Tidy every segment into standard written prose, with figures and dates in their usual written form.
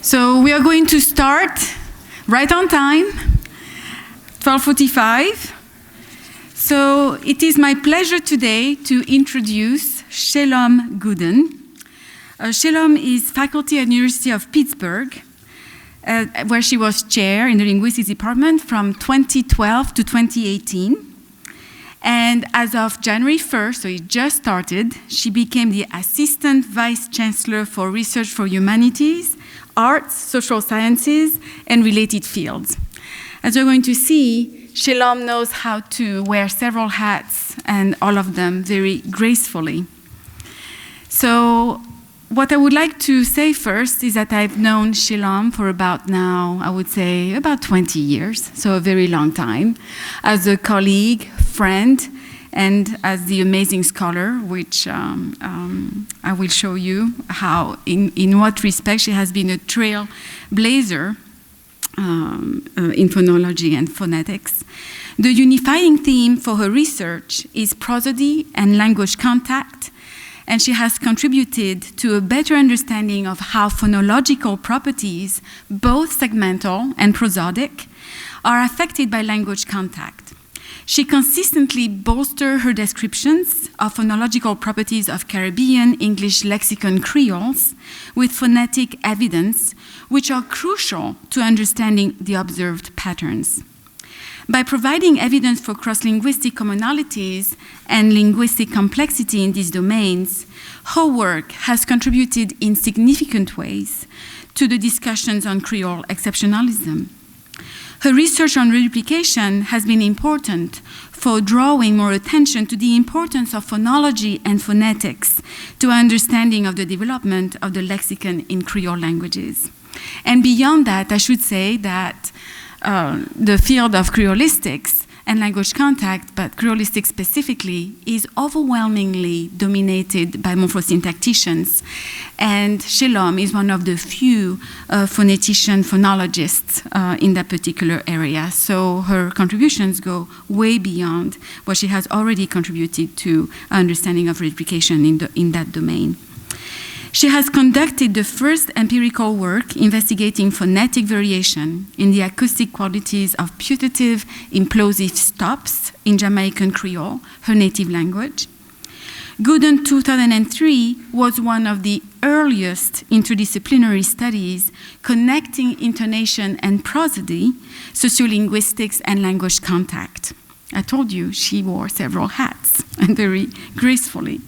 So we are going to start right on time, 12:45. So it is my pleasure today to introduce Shelome Gooden. Shelome is faculty at the University of Pittsburgh, where she was chair in the Linguistics department from 2012 to 2018. And as of January 1st, so it just started, she became the Assistant Vice Chancellor for Research for Humanities, Arts, Social Sciences, and related fields. As you're going to see, Shelome knows how to wear several hats, and all of them very gracefully. So what I would like to say first is that I've known Shelome for about now, I would say, about 20 years, so a very long time, as a colleague, friend, and as the amazing scholar, which I will show you how, in what respect she has been a trailblazer in phonology and phonetics. The unifying theme for her research is prosody and language contact, and she has contributed to a better understanding of how phonological properties, both segmental and prosodic, are affected by language contact. She consistently bolsters her descriptions of phonological properties of Caribbean English lexicon Creoles with phonetic evidence, which are crucial to understanding the observed patterns. By providing evidence for cross-linguistic commonalities and linguistic complexity in these domains, her work has contributed in significant ways to the discussions on Creole exceptionalism. Her research on reduplication has been important for drawing more attention to the importance of phonology and phonetics to understanding of the development of the lexicon in Creole languages. And beyond that, I should say that the field of Creolistics and language contact, but Creolistic specifically, is overwhelmingly dominated by morphosyntacticians. And Shelome is one of the few phonetician phonologists in that particular area. So her contributions go way beyond what she has already contributed to understanding of replication in that domain. She has conducted the first empirical work investigating phonetic variation in the acoustic qualities of putative implosive stops in Jamaican Creole, her native language. Gooden 2003 was one of the earliest interdisciplinary studies connecting intonation and prosody, sociolinguistics, and language contact. I told you she wore several hats, and very gracefully.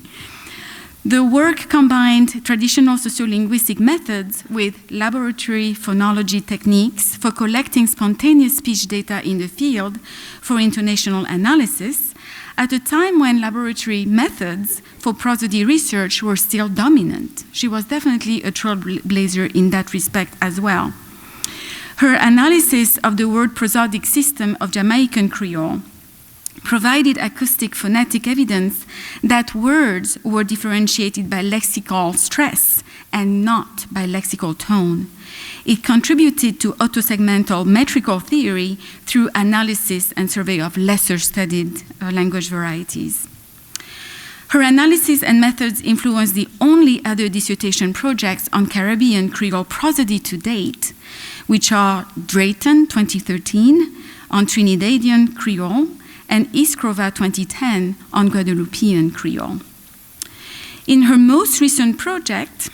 The work combined traditional sociolinguistic methods with laboratory phonology techniques for collecting spontaneous speech data in the field for intonational analysis at a time when laboratory methods for prosody research were still dominant. She was definitely a trailblazer in that respect as well. Her analysis of the word prosodic system of Jamaican Creole provided acoustic phonetic evidence that words were differentiated by lexical stress and not by lexical tone. It contributed to autosegmental metrical theory through analysis and survey of lesser studied language varieties. Her analysis and methods influenced the only other dissertation projects on Caribbean Creole prosody to date, which are Drayton 2013 on Trinidadian Creole, and Iskrova 2010 on Guadeloupean Creole. In her most recent project,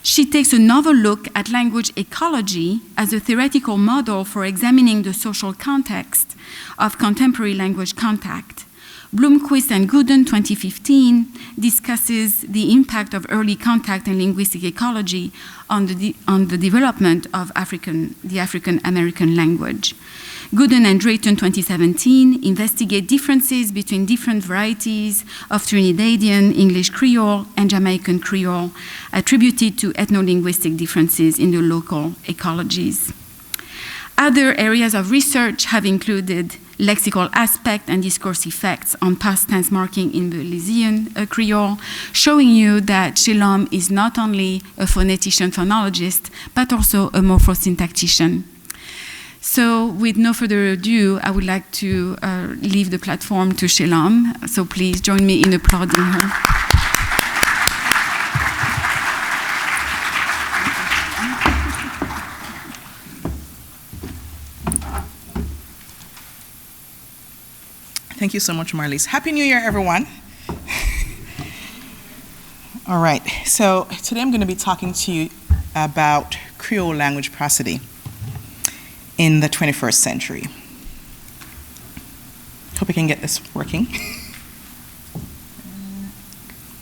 she takes a novel look at language ecology as a theoretical model for examining the social context of contemporary language contact. Blomqvist and Gooden 2015 discusses the impact of early contact and linguistic ecology on the development of the African-American language. Gooden and Drayton 2017 investigate differences between different varieties of Trinidadian English Creole and Jamaican Creole attributed to ethno-linguistic differences in the local ecologies. Other areas of research have included lexical aspect and discourse effects on past tense marking in Belizean Creole, showing you that Shelome is not only a phonetician phonologist, but also a morphosyntactician. So with no further ado, I would like to leave the platform to Shelome. So please join me in applauding her. Thank you so much, Marlis. Happy New Year, everyone. All right, so today I'm going to be talking to you about Creole language prosody in the 21st century. Hope we can get this working.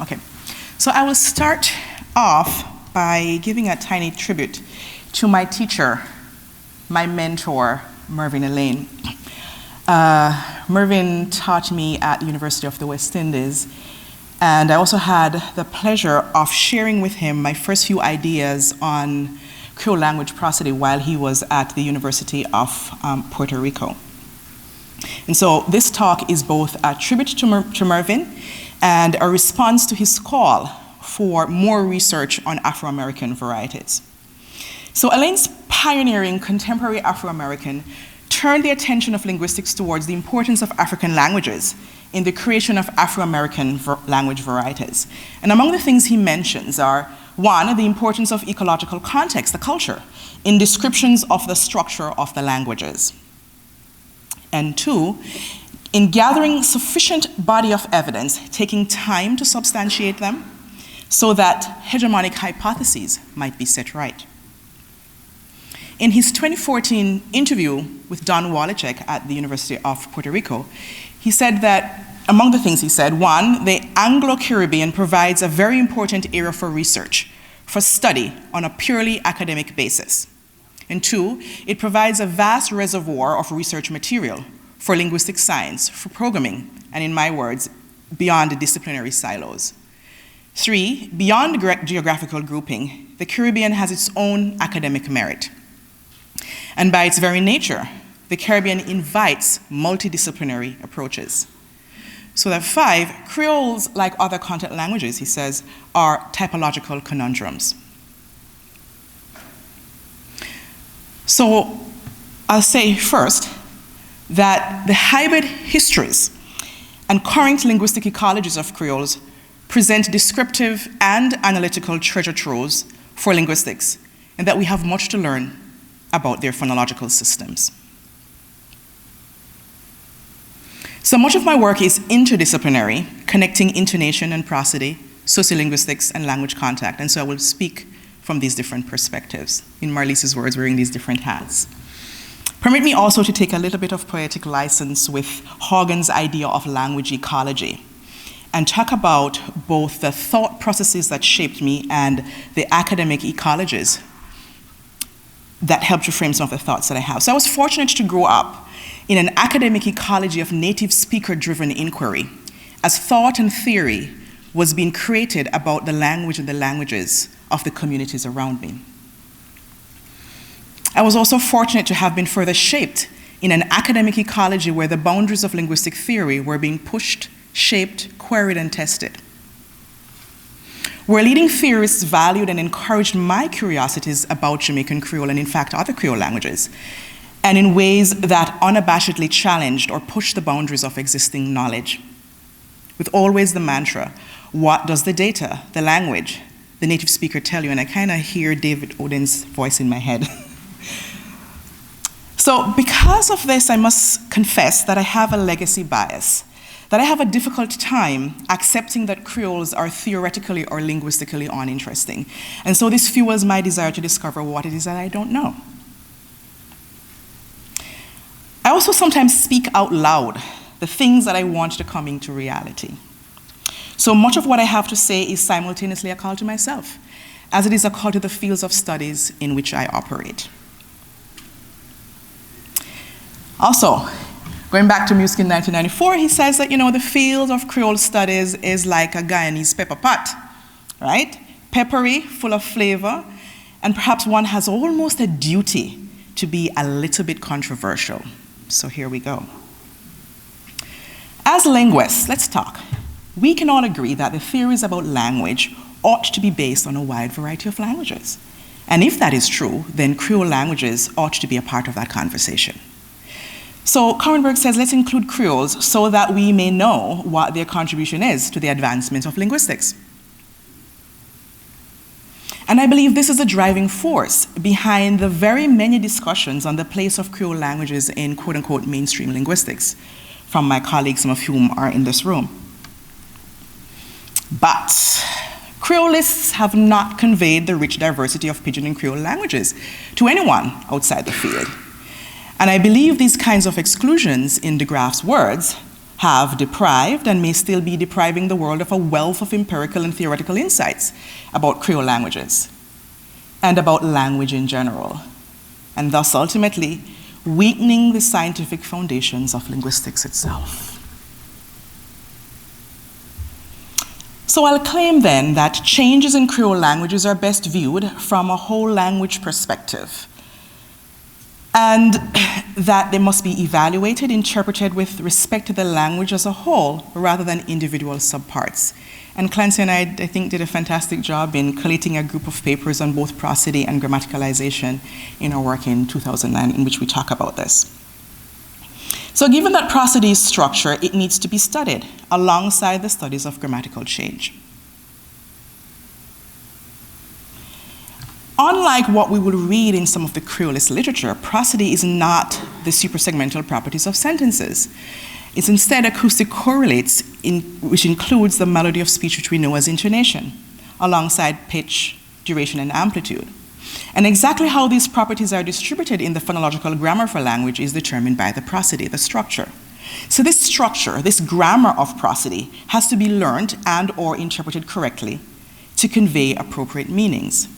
Okay, so I will start off by giving a tiny tribute to my teacher, my mentor, Mervyn Elaine. Mervyn taught me at the University of the West Indies, and I also had the pleasure of sharing with him my first few ideas on Creole language prosody while he was at the University of Puerto Rico. And so this talk is both a tribute to Mervyn and a response to his call for more research on Afro-American varieties. So Elaine's pioneering contemporary Afro-American turned the attention of linguistics towards the importance of African languages in the creation of Afro-American language varieties. And among the things he mentions are, one, the importance of ecological context, the culture, in descriptions of the structure of the languages. And two, in gathering sufficient body of evidence, taking time to substantiate them so that hegemonic hypotheses might be set right. In his 2014 interview with Don Wallachek at the University of Puerto Rico, he said that, among the things he said, one, the Anglo-Caribbean provides a very important area for research, for study on a purely academic basis. And two, it provides a vast reservoir of research material for linguistic science, for programming, and in my words, beyond the disciplinary silos. Three, beyond geographical grouping, the Caribbean has its own academic merit. And by its very nature, the Caribbean invites multidisciplinary approaches. So that five, Creoles, like other content languages, he says, are typological conundrums. So I'll say first that the hybrid histories and current linguistic ecologies of Creoles present descriptive and analytical treasure troves for linguistics, and that we have much to learn about their phonological systems. So much of my work is interdisciplinary, connecting intonation and prosody, sociolinguistics, and language contact, and so I will speak from these different perspectives. In Marlise's words, wearing these different hats. Permit me also to take a little bit of poetic license with Horgan's idea of language ecology, and talk about both the thought processes that shaped me and the academic ecologies that helped to frame some of the thoughts that I have. So I was fortunate to grow up in an academic ecology of native speaker-driven inquiry, as thought and theory was being created about the language and the languages of the communities around me. I was also fortunate to have been further shaped in an academic ecology where the boundaries of linguistic theory were being pushed, shaped, queried, and tested. Where leading theorists valued and encouraged my curiosities about Jamaican Creole and in fact other Creole languages, and in ways that unabashedly challenged or pushed the boundaries of existing knowledge, with always the mantra, what does the data, the language, the native speaker tell you? And I kind of hear David Oden's voice in my head. So because of this, I must confess that I have a legacy bias, that I have a difficult time accepting that Creoles are theoretically or linguistically uninteresting. And so this fuels my desire to discover what it is that I don't know. I also sometimes speak out loud the things that I want to come into reality. So much of what I have to say is simultaneously a call to myself, as it is a call to the fields of studies in which I operate. Also, going back to Musk in 1994, he says that, the field of Creole studies is like a Guyanese pepper pot, right? Peppery, full of flavor, and perhaps one has almost a duty to be a little bit controversial. So here we go. As linguists, let's talk. We can all agree that the theories about language ought to be based on a wide variety of languages. And if that is true, then Creole languages ought to be a part of that conversation. So Corenberg says, let's include Creoles so that we may know what their contribution is to the advancement of linguistics. And I believe this is a driving force behind the very many discussions on the place of Creole languages in quote-unquote mainstream linguistics. from my colleagues, some of whom are in this room. But Creolists have not conveyed the rich diversity of Pidgin and Creole languages to anyone outside the field. And I believe these kinds of exclusions in de Graaf's words have deprived and may still be depriving the world of a wealth of empirical and theoretical insights about Creole languages and about language in general, and thus ultimately weakening the scientific foundations of linguistics itself. So I'll claim then that changes in Creole languages are best viewed from a whole language perspective, and that they must be evaluated, interpreted with respect to the language as a whole rather than individual subparts. And Clancy and I think, did a fantastic job in collating a group of papers on both prosody and grammaticalization in our work in 2009, in which we talk about this. So given that prosody is structure, it needs to be studied alongside the studies of grammatical change. Unlike what we will read in some of the Creolist literature, prosody is not the suprasegmental properties of sentences. It's instead acoustic correlates, which includes the melody of speech which we know as intonation, alongside pitch, duration, and amplitude. And exactly how these properties are distributed in the phonological grammar for language is determined by the prosody, the structure. So this structure, this grammar of prosody, has to be learned and or interpreted correctly to convey appropriate meanings.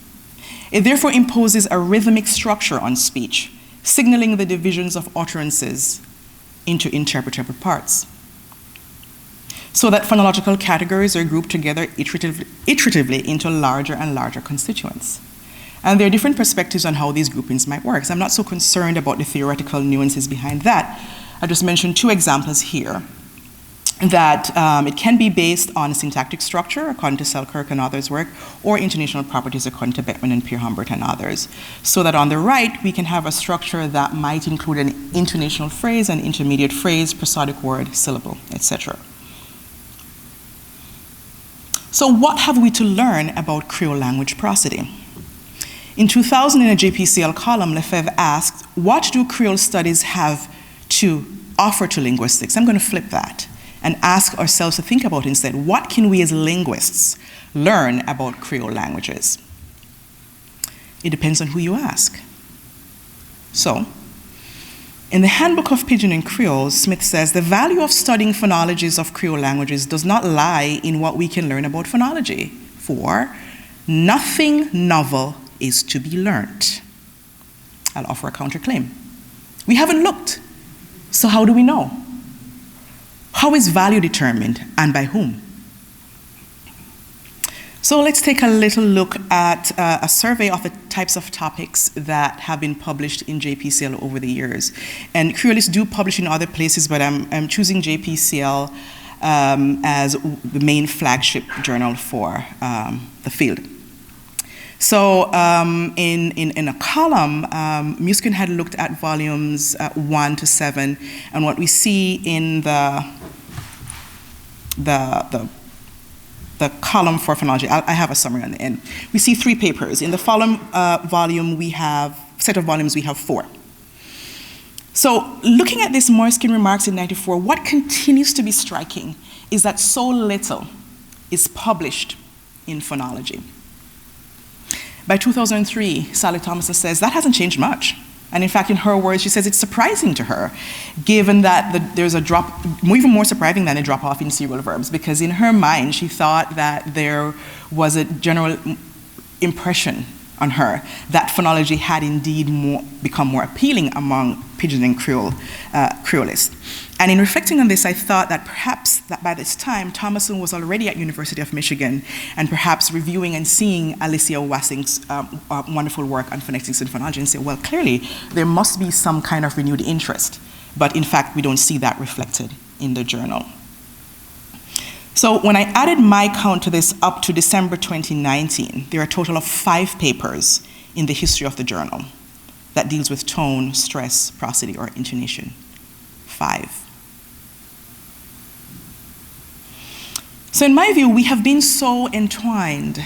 It therefore imposes a rhythmic structure on speech, signaling the divisions of utterances into interpretable parts, so that phonological categories are grouped together iteratively into larger and larger constituents. And there are different perspectives on how these groupings might work. So I'm not so concerned about the theoretical nuances behind that. I just mentioned two examples here, that it can be based on syntactic structure, according to Selkirk and others' work, or intonational properties, according to Beckman and Pierre Humbert and others. So that on the right, we can have a structure that might include an intonational phrase, an intermediate phrase, prosodic word, syllable, etc. So what have we to learn about Creole language prosody? In 2000, in a JPCL column, Lefebvre asked, what do Creole studies have to offer to linguistics? I'm going to flip that and ask ourselves to think about instead, what can we as linguists learn about Creole languages? It depends on who you ask. So, in the Handbook of Pidgin and Creole, Smith says, the value of studying phonologies of Creole languages does not lie in what we can learn about phonology, for nothing novel is to be learnt. I'll offer a counterclaim. We haven't looked, so how do we know? How is value determined, and by whom? So let's take a little look at a survey of the types of topics that have been published in JPCL over the years. And Creolists do publish in other places, but I'm choosing JPCL as the main flagship journal for the field. So in a column, Muskin had looked at volumes 1 to 7, and what we see in the column for phonology, I have a summary on the end. We see 3 papers. In the volume set of volumes, we have 4. So looking at this, Moiskin remarks in 94, what continues to be striking is that so little is published in phonology. By 2003, Sally Thomason says that hasn't changed much. And in fact, in her words, she says it's surprising to her, given that there's a drop, even more surprising than a drop off in serial verbs, because in her mind, she thought that there was a general impression on her that phonology had indeed become more appealing among Pidgin and Creolists. And in reflecting on this, I thought that perhaps that by this time, Thomason was already at University of Michigan and perhaps reviewing and seeing Alicia Wassing's wonderful work on phonetics and phonology and say, well, clearly there must be some kind of renewed interest. But in fact, we don't see that reflected in the journal. So when I added my count to this up to December 2019, there are a total of 5 papers in the history of the journal that deals with tone, stress, prosody, or intonation. 5. So in my view, we have been so entwined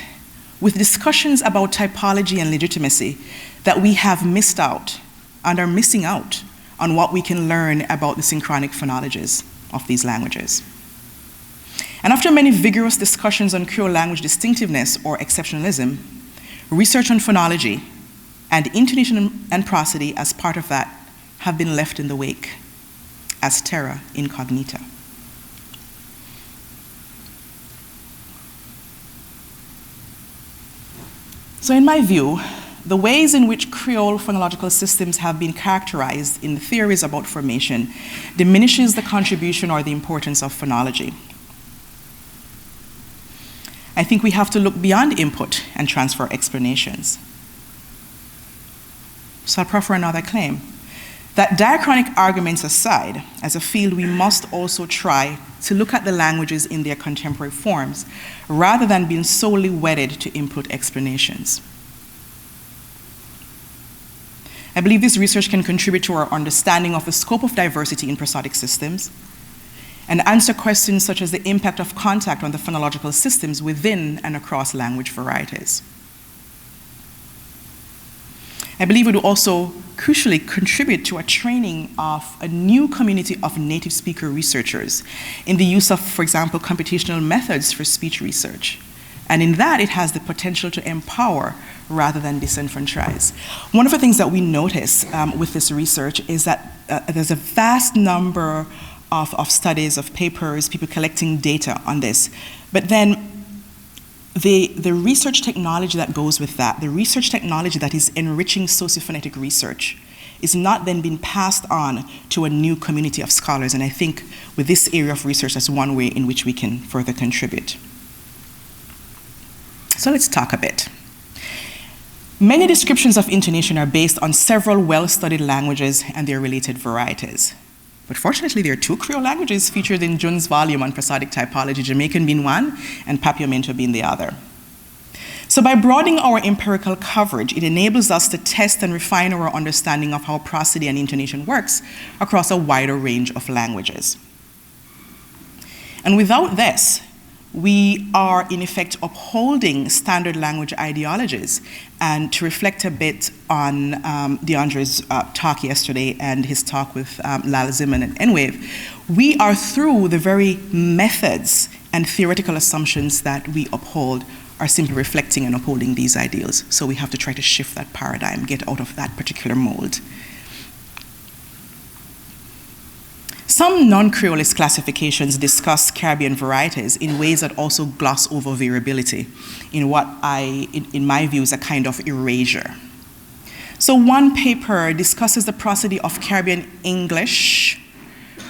with discussions about typology and legitimacy that we have missed out and are missing out on what we can learn about the synchronic phonologies of these languages. And after many vigorous discussions on Creole language distinctiveness or exceptionalism, research on phonology and intonation and prosody as part of that have been left in the wake as terra incognita. So in my view, the ways in which Creole phonological systems have been characterized in the theories about formation diminishes the contribution or the importance of phonology. I think we have to look beyond input and transfer explanations. So I'll proffer another claim. That diachronic arguments aside, as a field we must also try to look at the languages in their contemporary forms, rather than being solely wedded to input explanations. I believe this research can contribute to our understanding of the scope of diversity in prosodic systems and answer questions such as the impact of contact on the phonological systems within and across language varieties. I believe it will also crucially contribute to a training of a new community of native speaker researchers in the use of, for example, computational methods for speech research. And in that, it has the potential to empower rather than disenfranchise. One of the things that we notice with this research is that there's a vast number of studies, of papers, people collecting data on this. But then the research technology that goes with that, the research technology that is enriching sociophonetic research, is not then being passed on to a new community of scholars. And I think with this area of research, that's one way in which we can further contribute. So let's talk a bit. Many descriptions of intonation are based on several well-studied languages and their related varieties. But fortunately, there are two Creole languages featured in Jun's volume on prosodic typology, Jamaican being one and Papiamento being the other. So by broadening our empirical coverage, it enables us to test and refine our understanding of how prosody and intonation works across a wider range of languages. And without this, we are in effect upholding standard language ideologies. And to reflect a bit on DeAndre's talk yesterday and his talk with Lal Ziman and Enwave, we are through the very methods and theoretical assumptions that we uphold are simply reflecting and upholding these ideals. So we have to try to shift that paradigm, get out of that particular mold. Some non-Creolist classifications discuss Caribbean varieties in ways that also gloss over variability in what in my view, is a kind of erasure. So one paper discusses the prosody of Caribbean English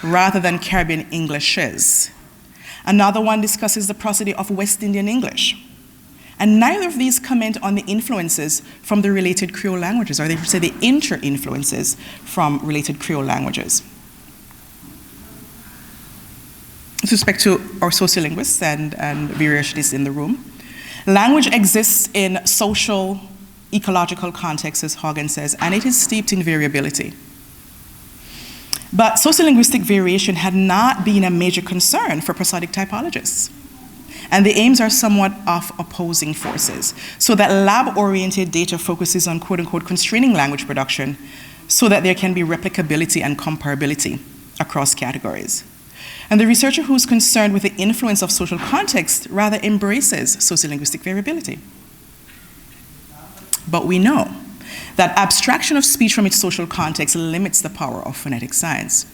rather than Caribbean Englishes. Another one discusses the prosody of West Indian English. And neither of these comment on the influences from the related Creole languages, or they say the inter-influences from related Creole languages. With respect to our sociolinguists and variationists in the room, language exists in social, ecological contexts, as Hagen says, and it is steeped in variability. But sociolinguistic variation had not been a major concern for prosodic typologists. And the aims are somewhat of opposing forces, so that lab-oriented data focuses on quote-unquote constraining language production so that there can be replicability and comparability across categories. And the researcher who's concerned with the influence of social context rather embraces sociolinguistic variability. But we know that abstraction of speech from its social context limits the power of phonetic science.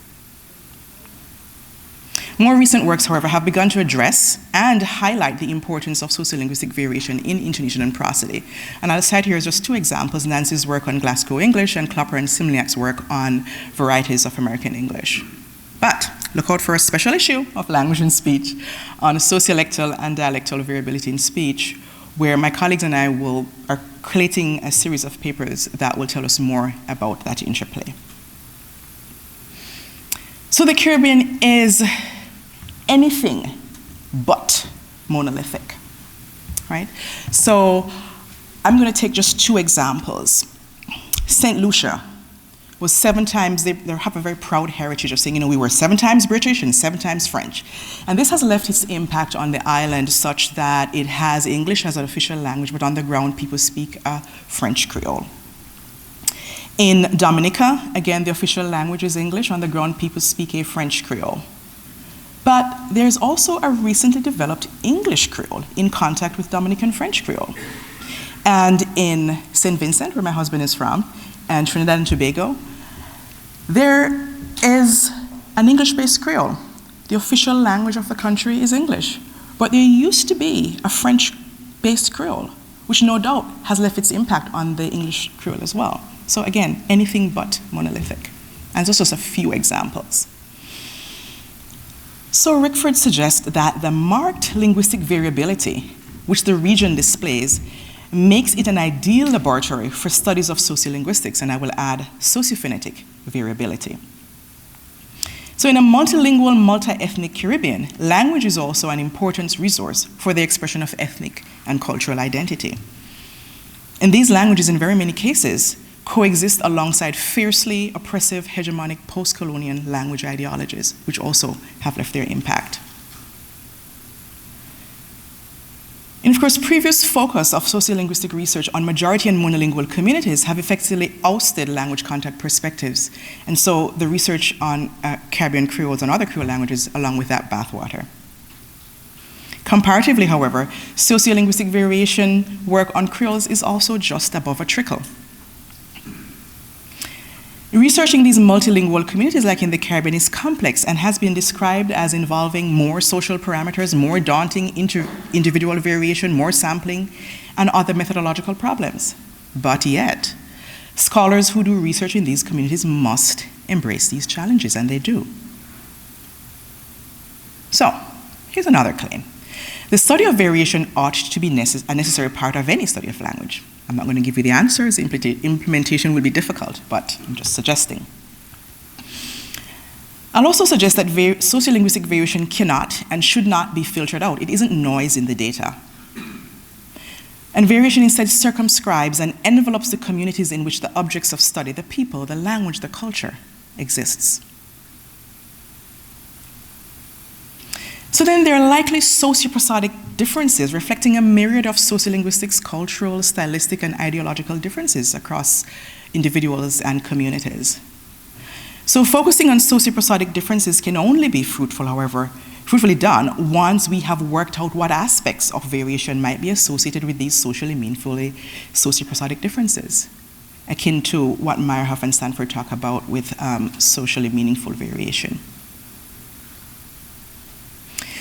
More recent works, however, have begun to address and highlight the importance of sociolinguistic variation in intonation and prosody. And I'll cite here just two examples, Nancy's work on Glasgow English and Klopper and Simliak's work on varieties of American English. But look out for a special issue of Language and Speech on sociolectal and dialectal variability in speech, where my colleagues and I are collating a series of papers that will tell us more about that interplay. So the Caribbean is anything but monolithic, right? So I'm going to take just two examples. St. Lucia was 7 times, they have a very proud heritage of saying, we were 7 times British and 7 times French. And this has left its impact on the island such that it has English as an official language, but on the ground people speak a French Creole. In Dominica, again, the official language is English. On the ground, people speak a French Creole. there's also a recently developed English Creole in contact with Dominican French Creole. And in St. Vincent, where my husband is from, and Trinidad and Tobago, there is an English-based Creole. The official language of the country is English. But there used to be a French-based Creole, which no doubt has left its impact on the English Creole as well. So again, anything but monolithic. And those are just a few examples. So Rickford suggests that the marked linguistic variability which the region displays makes it an ideal laboratory for studies of sociolinguistics, and I will add sociophonetic variability. So in a multilingual, multi-ethnic Caribbean, language is also an important resource for the expression of ethnic and cultural identity. And these languages, in very many cases, coexist alongside fiercely oppressive, hegemonic, post-colonial language ideologies, which also have left their impact. And of course, previous focus of sociolinguistic research on majority and monolingual communities have effectively ousted language contact perspectives. And so the research on Caribbean Creoles and other Creole languages along with that bathwater. Comparatively, however, sociolinguistic variation work on Creoles is also just above a trickle. Researching these multilingual communities like in the Caribbean is complex and has been described as involving more social parameters, more daunting individual variation, more sampling, and other methodological problems. But yet, scholars who do research in these communities must embrace these challenges, and they do. So, here's another claim. The study of variation ought to be a necessary part of any study of language. I'm not going to give you the answers. Implementation will be difficult, but I'm just suggesting. I'll also suggest that sociolinguistic variation cannot and should not be filtered out. It isn't noise in the data. And variation instead circumscribes and envelopes the communities in which the objects of study, the people, the language, the culture, exists. So then there are likely socioprosodic differences reflecting a myriad of sociolinguistics, cultural, stylistic, and ideological differences across individuals and communities. So focusing on socioprosodic differences can only be fruitfully done once we have worked out what aspects of variation might be associated with these socially meaningfully socioprosodic differences, akin to what Meyerhoff and Stanford talk about with socially meaningful variation.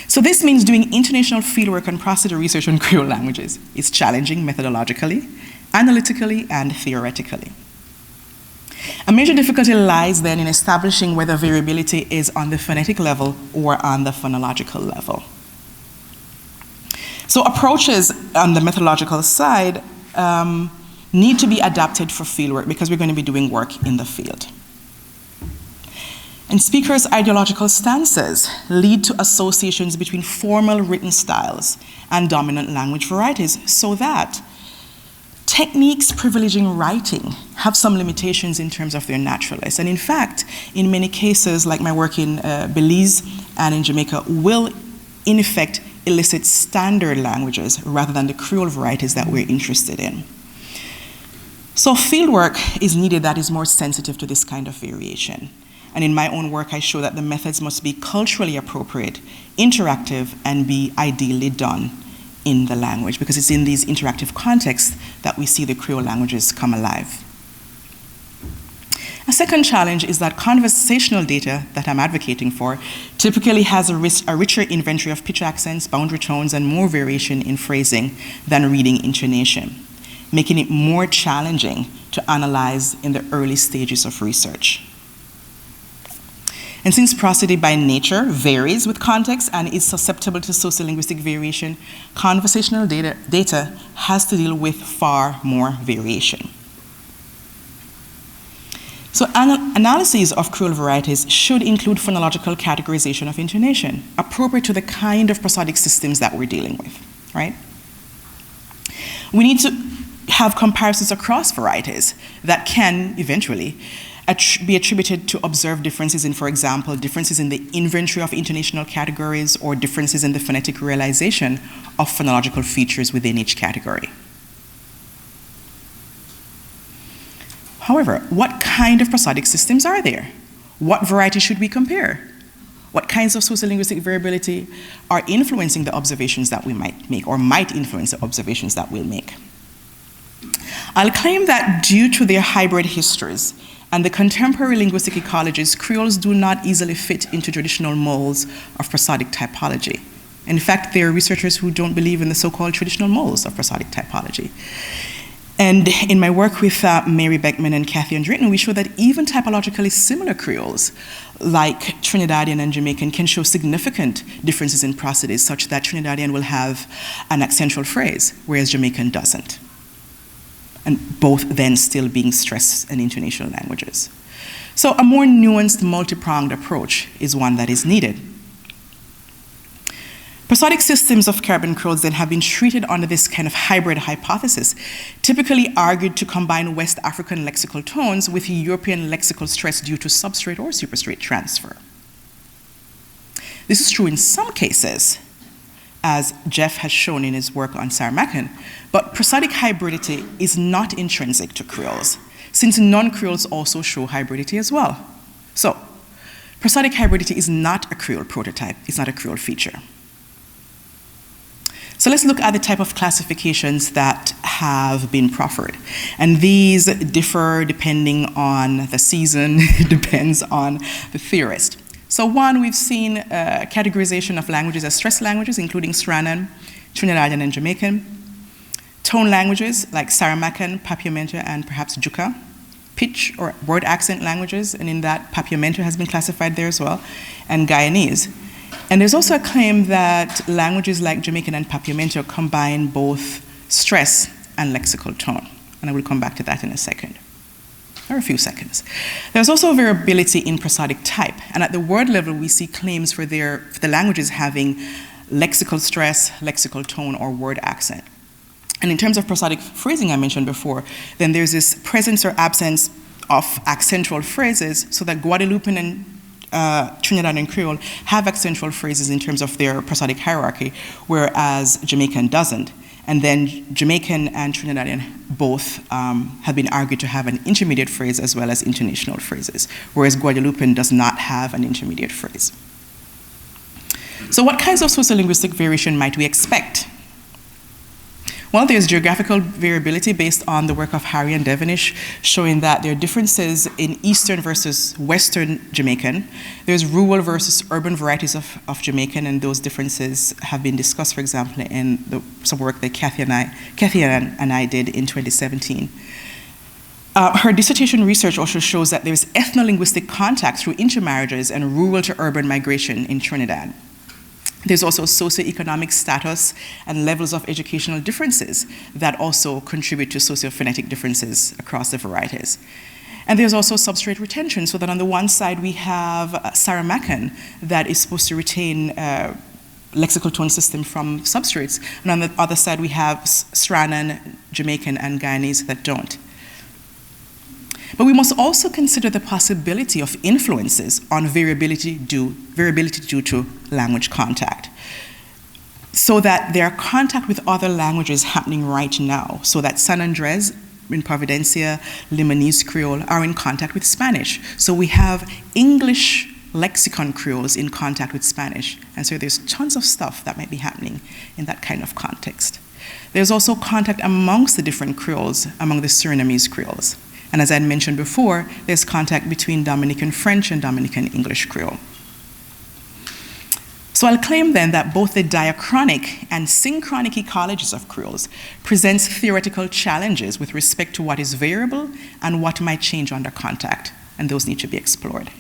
So this means doing intonational fieldwork and prosody research on Creole languages. It's challenging methodologically, analytically, and theoretically. A major difficulty lies then in establishing whether variability is on the phonetic level or on the phonological level. So approaches on the methodological side need to be adapted for fieldwork because we're going to be doing work in the field. And speakers' ideological stances lead to associations between formal written styles and dominant language varieties, so that techniques privileging writing have some limitations in terms of their naturalness. And in fact, in many cases, like my work in Belize and in Jamaica, will in effect elicit standard languages rather than the Creole varieties that we're interested in. So fieldwork is needed that is more sensitive to this kind of variation. And in my own work, I show that the methods must be culturally appropriate, interactive, and be ideally done in the language, because it's in these interactive contexts that we see the Creole languages come alive. A second challenge is that conversational data that I'm advocating for typically has a richer inventory of pitch accents, boundary tones, and more variation in phrasing than reading intonation, making it more challenging to analyze in the early stages of research. And since prosody by nature varies with context and is susceptible to sociolinguistic variation, conversational data has to deal with far more variation. So analyses of Creole varieties should include phonological categorization of intonation, appropriate to the kind of prosodic systems that we're dealing with, right? We need to have comparisons across varieties that can eventually be attributed to observed differences in, for example, differences in the inventory of intonational categories or differences in the phonetic realization of phonological features within each category. However, what kind of prosodic systems are there? What variety should we compare? What kinds of sociolinguistic variability are influencing the observations that we might make, or might influence the observations that we'll make? I'll claim that due to their hybrid histories and the contemporary linguistic ecologies, Creoles do not easily fit into traditional molds of prosodic typology. In fact, there are researchers who don't believe in the so-called traditional molds of prosodic typology. And in my work with Mary Beckman and Kathy and Drayton, we show that even typologically similar Creoles, like Trinidadian and Jamaican, can show significant differences in prosody, such that Trinidadian will have an accentual phrase, whereas Jamaican doesn't. And both then still being stress and intonation languages. So a more nuanced, multi-pronged approach is one that is needed. Prosodic systems of Caribbean Creoles then have been treated under this kind of hybrid hypothesis, typically argued to combine West African lexical tones with European lexical stress due to substrate or superstrate transfer. This is true in some cases, as Jeff has shown in his work on Saramaccan, but prosodic hybridity is not intrinsic to Creoles, since non-Creoles also show hybridity as well. So, prosodic hybridity is not a Creole prototype, it's not a Creole feature. So let's look at the type of classifications that have been proffered. And these differ depending on the season, it depends on the theorist. So one, we've seen categorization of languages as stress languages, including Sranan, Trinidadian, and Jamaican. Tone languages like Saramaccan, Papiamento, and perhaps Juka. Pitch or word accent languages, and in that Papiamento has been classified there as well, and Guyanese. And there's also a claim that languages like Jamaican and Papiamento combine both stress and lexical tone. And I will come back to that in a second, or a few seconds. There's also variability in prosodic type. And at the word level, we see claims for the languages having lexical stress, lexical tone, or word accent. And in terms of prosodic phrasing I mentioned before, then there's this presence or absence of accentual phrases, so that Guadeloupean and Trinidadian Creole have accentual phrases in terms of their prosodic hierarchy, whereas Jamaican doesn't. And then Jamaican and Trinidadian both have been argued to have an intermediate phrase as well as intonational phrases, whereas Guadeloupean does not have an intermediate phrase. So what kinds of sociolinguistic variation might we expect? Well, there's geographical variability based on the work of Harry and Devonish, showing that there are differences in Eastern versus Western Jamaican. There's rural versus urban varieties of Jamaican, and those differences have been discussed, for example, in some work that Kathy and I did in 2017. Her dissertation research also shows that there's ethno-linguistic contact through intermarriages and rural to urban migration in Trinidad. There's also socioeconomic status and levels of educational differences that also contribute to sociophonetic differences across the varieties. And there's also substrate retention, so that on the one side we have Saramaccan that is supposed to retain lexical tone system from substrates, and on the other side we have Sranan, Jamaican, and Guyanese that don't. But we must also consider the possibility of influences on variability due to language contact, so that there are contact with other languages happening right now, so that San Andres in Providencia, Limonese Creole are in contact with Spanish. So we have English lexicon Creoles in contact with Spanish, and so there's tons of stuff that might be happening in that kind of context. There's also contact amongst the different Creoles, among the Surinamese Creoles. And as I had mentioned before, there's contact between Dominican French and Dominican English Creole. So I'll claim then that both the diachronic and synchronic ecologies of Creoles presents theoretical challenges with respect to what is variable and what might change under contact, and those need to be explored.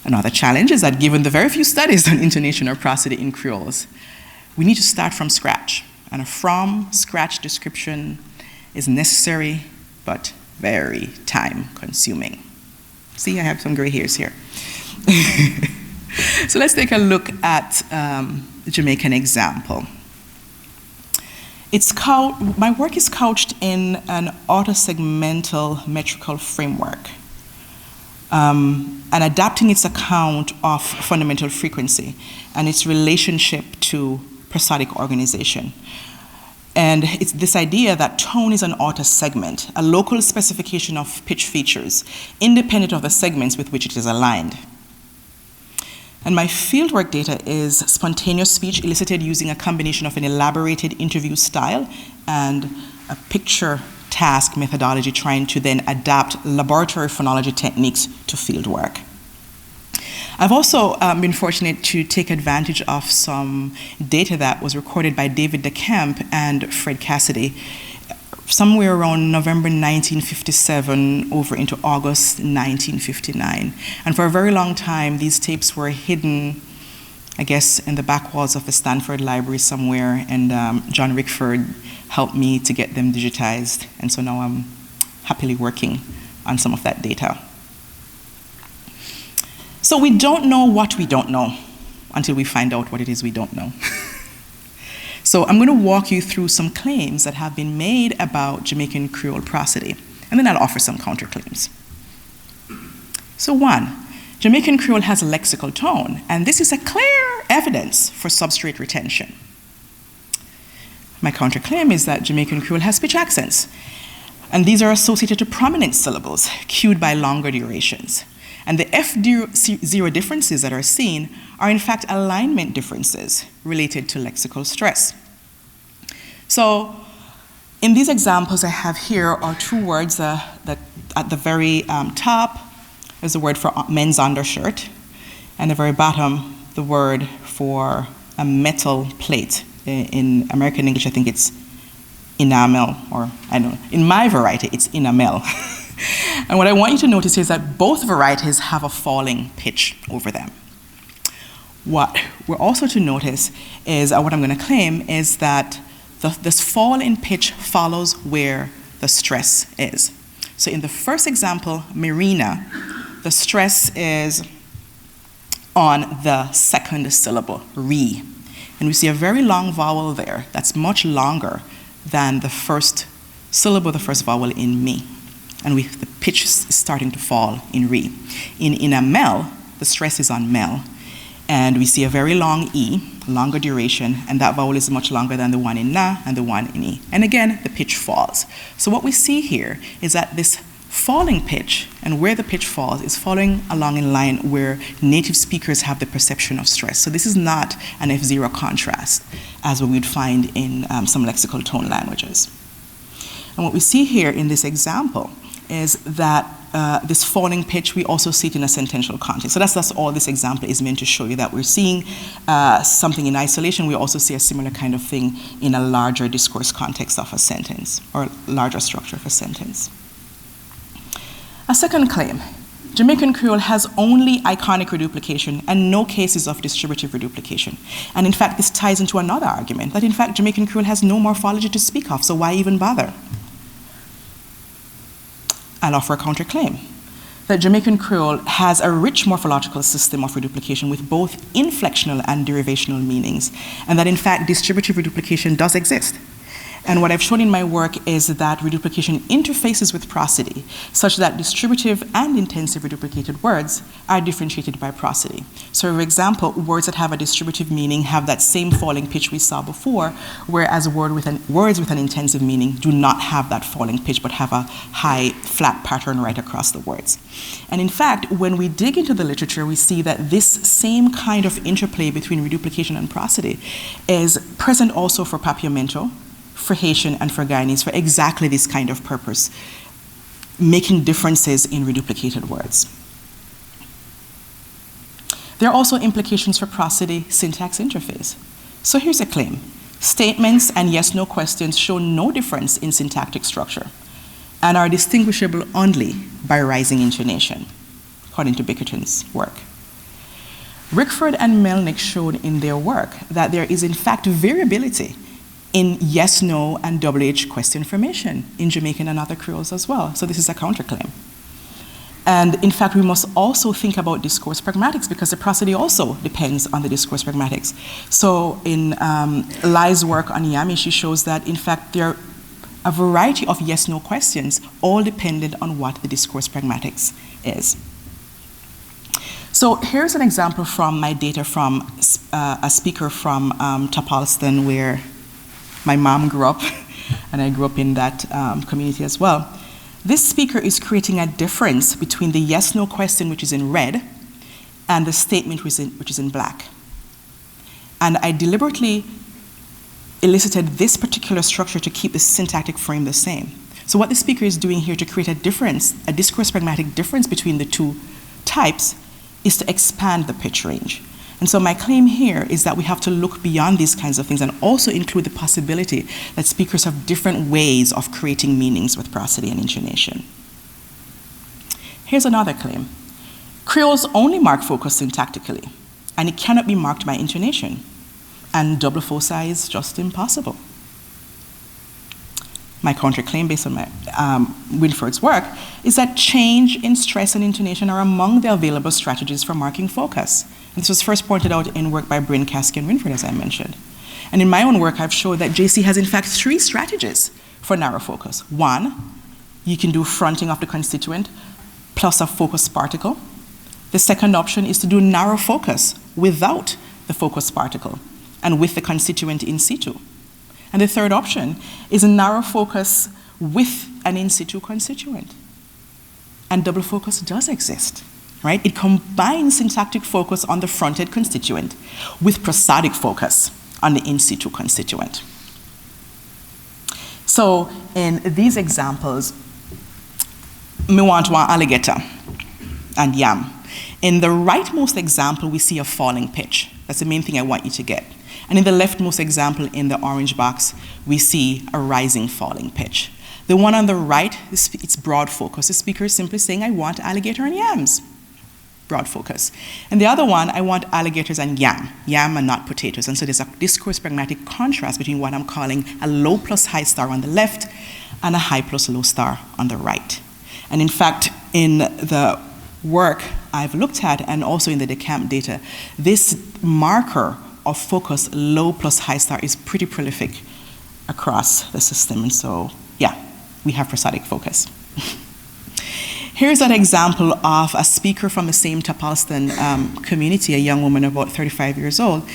Another challenge is that given the very few studies on intonation or prosody in Creoles, we need to start from scratch, and a from-scratch description is necessary but very time-consuming. See, I have some gray hairs here. So let's take a look at the Jamaican example. My work is couched in an autosegmental metrical framework, and adapting its account of fundamental frequency and its relationship to prosodic organization. And it's this idea that tone is an autosegment, a local specification of pitch features, independent of the segments with which it is aligned. And my fieldwork data is spontaneous speech elicited using a combination of an elaborated interview style and a picture task methodology, trying to then adapt laboratory phonology techniques to fieldwork. I've also been fortunate to take advantage of some data that was recorded by David DeCamp and Fred Cassidy somewhere around November 1957 over into August 1959. And for a very long time, these tapes were hidden, I guess, in the back walls of the Stanford Library somewhere, and John Rickford helped me to get them digitized. And so now I'm happily working on some of that data. So we don't know what we don't know until we find out what it is we don't know. So I'm going to walk you through some claims that have been made about Jamaican Creole prosody, and then I'll offer some counterclaims. So 1, Jamaican Creole has a lexical tone, and this is a clear evidence for substrate retention. My counterclaim is that Jamaican Creole has pitch accents, and these are associated to prominent syllables, cued by longer durations. And the F0 differences that are seen are in fact alignment differences related to lexical stress. So in these examples I have here are 2 words that at the very top is the word for men's undershirt, and the very bottom the word for a metal plate. In American English I think it's enamel, or I don't know. In my variety it's enamel. And what I want you to notice is that both varieties have a falling pitch over them. What we're also to notice is, what I'm going to claim is that this fall in pitch follows where the stress is. So in the first example, Marina, the stress is on the second syllable, re. And we see a very long vowel there that's much longer than the first syllable, the first vowel in me. And the pitch is starting to fall in re. In enamel, the stress is on mel, and we see a very long E, longer duration, and that vowel is much longer than the one in na and the one in E. And again, the pitch falls. So what we see here is that this falling pitch, and where the pitch falls, is falling along in line where native speakers have the perception of stress. So this is not an F0 contrast, as we would find in some lexical tone languages. And what we see here in this example is that this falling pitch, we also see it in a sentential context. So that's all this example is meant to show you, that we're seeing something in isolation. We also see a similar kind of thing in a larger discourse context of a sentence, or larger structure of a sentence. A second claim, Jamaican Creole has only iconic reduplication and no cases of distributive reduplication. And in fact, this ties into another argument, that in fact Jamaican Creole has no morphology to speak of, so why even bother? I'll offer a counterclaim that Jamaican Creole has a rich morphological system of reduplication with both inflectional and derivational meanings, and that in fact distributive reduplication does exist. And what I've shown in my work is that reduplication interfaces with prosody, such that distributive and intensive reduplicated words are differentiated by prosody. So for example, words that have a distributive meaning have that same falling pitch we saw before, whereas words with an intensive meaning do not have that falling pitch, but have a high flat pattern right across the words. And in fact, when we dig into the literature, we see that this same kind of interplay between reduplication and prosody is present also for Papiamento, for Haitian, and for Guyanese, for exactly this kind of purpose, making differences in reduplicated words. There are also implications for prosody syntax interface. So here's a claim. Statements and yes-no questions show no difference in syntactic structure and are distinguishable only by rising intonation, according to Bickerton's work. Rickford and Melnick showed in their work that there is in fact variability in yes, no, and WH question formation in Jamaican and other Creoles as well. So this is a counterclaim. And in fact, we must also think about discourse pragmatics, because the prosody also depends on the discourse pragmatics. So in Lai's work on Yami, she shows that in fact there are a variety of yes, no questions, all dependent on what the discourse pragmatics is. So here's an example from my data from a speaker from Topolston, where my mom grew up, and I grew up in that community as well. This speaker is creating a difference between the yes-no question, which is in red, and the statement which is in black. And I deliberately elicited this particular structure to keep the syntactic frame the same. So what the speaker is doing here to create a difference, a discourse pragmatic difference between the two types, is to expand the pitch range. And so my claim here is that we have to look beyond these kinds of things and also include the possibility that speakers have different ways of creating meanings with prosody and intonation. Here's another claim. Creoles only mark focus syntactically, and it cannot be marked by intonation. And double foci is just impossible. My counterclaim, based on my Winford's work, is that change in stress and intonation are among the available strategies for marking focus. And this was first pointed out in work by Bryn, Caskey, and Winford, as I mentioned. And in my own work, I've showed that JC has, in fact, 3 strategies for narrow focus. 1, you can do fronting of the constituent plus a focus particle. The second option is to do narrow focus without the focus particle and with the constituent in situ. And the third option is a narrow focus with an in situ constituent. And double focus does exist, right? It combines syntactic focus on the fronted constituent with prosodic focus on the in situ constituent. So in these examples, me want one alligator and yam. In the rightmost example, we see a falling pitch. That's the main thing I want you to get. And in the leftmost example, in the orange box, we see a rising falling pitch. The one on the right, it's broad focus. The speaker is simply saying, I want alligator and yams. Broad focus. And the other one, I want alligators and yam and not potatoes. And so there's a discourse pragmatic contrast between what I'm calling a low plus high star on the left and a high plus low star on the right. And in fact, in the work I've looked at and also in the DeCamp data, this marker of focus, low plus high star, is pretty prolific across the system. And so, yeah, we have prosodic focus. Here's an example of a speaker from the same Tapalston community, a young woman about 35 years old.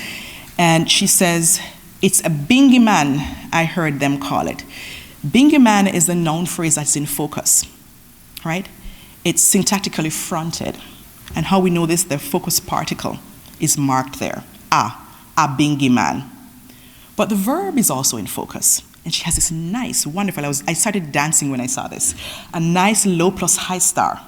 And she says, it's a bingy man, I heard them call it. Bingy man is the noun phrase that's in focus, right? It's syntactically fronted. And how we know this, the focus particle is marked there. A bingy man. But the verb is also in focus. And she has this nice, wonderful, I started dancing when I saw this, a nice low plus high star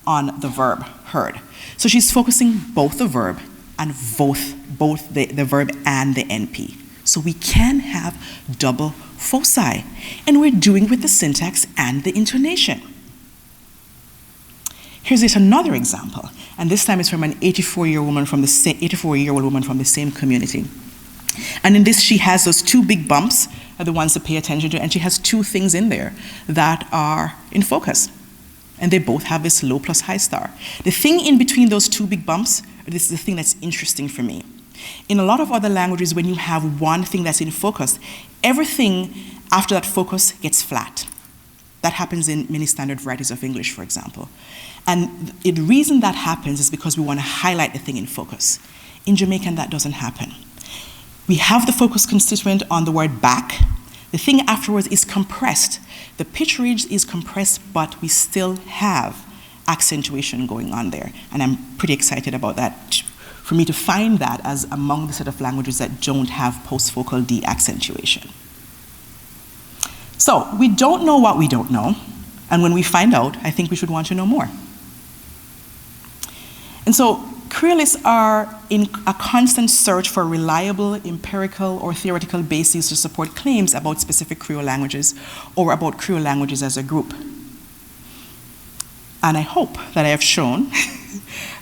on the verb, heard. So she's focusing both the verb and both the verb and the NP. So we can have double foci. And we're doing with the syntax and the intonation. Here's yet another example, and this time it's from an 84-year-old woman from the same community. And in this, she has those 2 big bumps, are the ones to pay attention to, and she has 2 things in there that are in focus. And they both have this low plus high star. The thing in between those 2 big bumps, this is the thing that's interesting for me. In a lot of other languages, when you have one thing that's in focus, everything after that focus gets flat. That happens in many standard varieties of English, for example. And the reason that happens is because we want to highlight the thing in focus. In Jamaican, that doesn't happen. We have the focus constituent on the word back. The thing afterwards is compressed. The pitch range is compressed, but we still have accentuation going on there. And I'm pretty excited about that, for me to find that as among the set of languages that don't have post-focal de-accentuation. So we don't know what we don't know. And when we find out, I think we should want to know more. And so Creolists are in a constant search for reliable, empirical, or theoretical bases to support claims about specific Creole languages or about Creole languages as a group. And I hope that I have shown